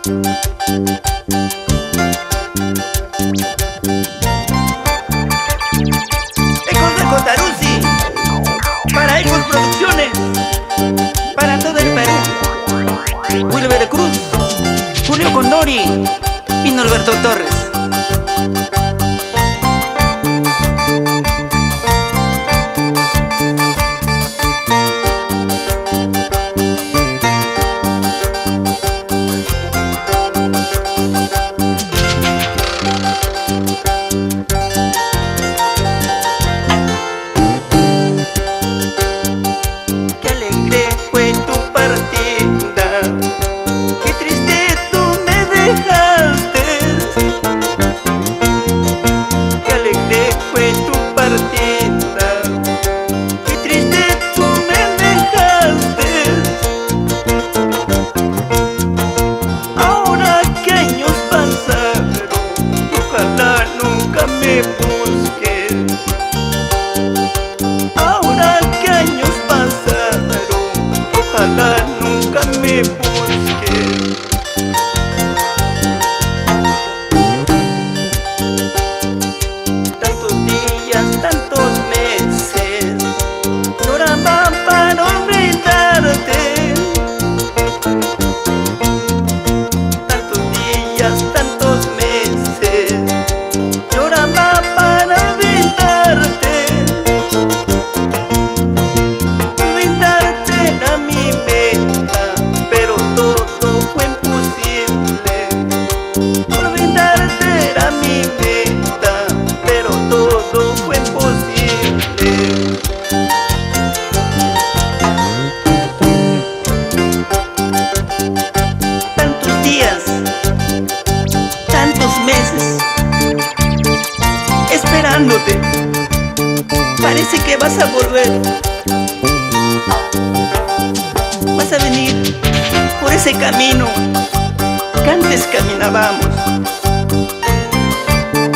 Ecos de Cotaruzzi, para Ecos Producciones, para todo el Perú. Wilber Cruz, Julio Condori y Norberto Torres. Qué alegre fue tu partida, qué triste tú me dejaste. Qué alegre fue tu partida, qué triste tú me dejaste. Ahora que años pasaron, ojalá nunca me busques. Ahora que años pasaron, ojalá nunca me busques. Tantos días, tantos meses, lloraba para olvidarte. Tantos días, tantos meses, lloraba para olvidarte. Olvidarte era mi meta, pero todo fue imposible. Olvidarte era mi meta, pero todo fue imposible. Tantos días, tantos meses, esperándote. Parece que vas a volver. Vas a venir por ese camino que antes caminábamos.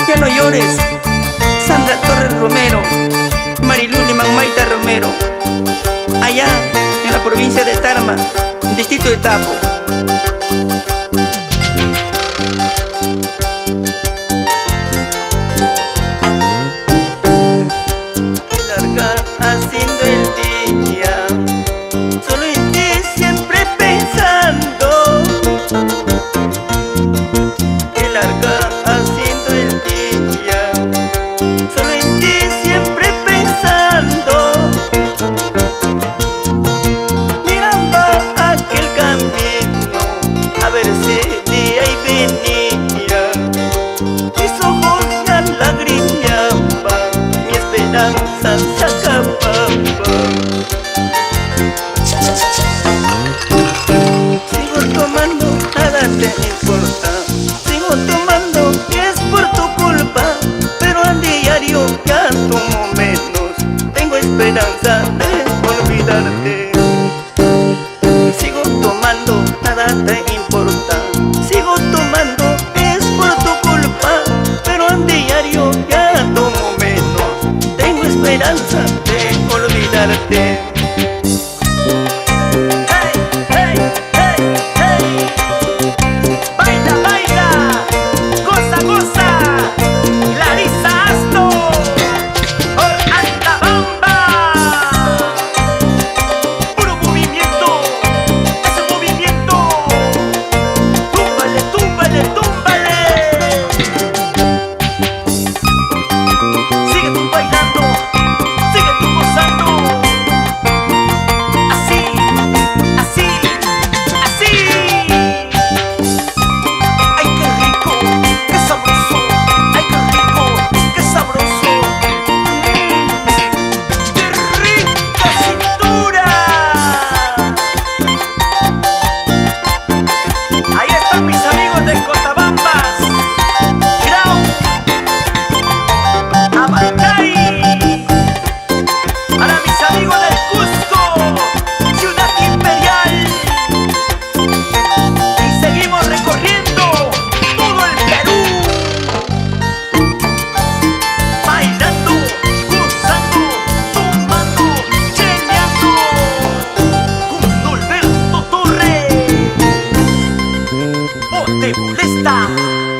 Ya no llores, Sandra Torres Romero, Marilú Maita Romero, allá en la provincia de Tarma, distrito de Tapo. Qué larga haciendo el día, solo en ti siempre pensando. Qué larga haciendo el día, solo en ti siempre pensando. Miraba aquel camino, a ver si día y venía. Mis ojos ya lagrimeaban, mi esperanza se acababa. Sigo tomando, nada te importa. Sigo tomando, es por tu culpa. Pero a diario ya tomo menos. Tengo esperanza de olvidarte. Sigo tomando, nada te importa. Sigo tomando, es por tu culpa. Pero a diario ya tomo menos. Tengo esperanza de olvidarte. Hey, hey, hey, hey. Baila, te molesta.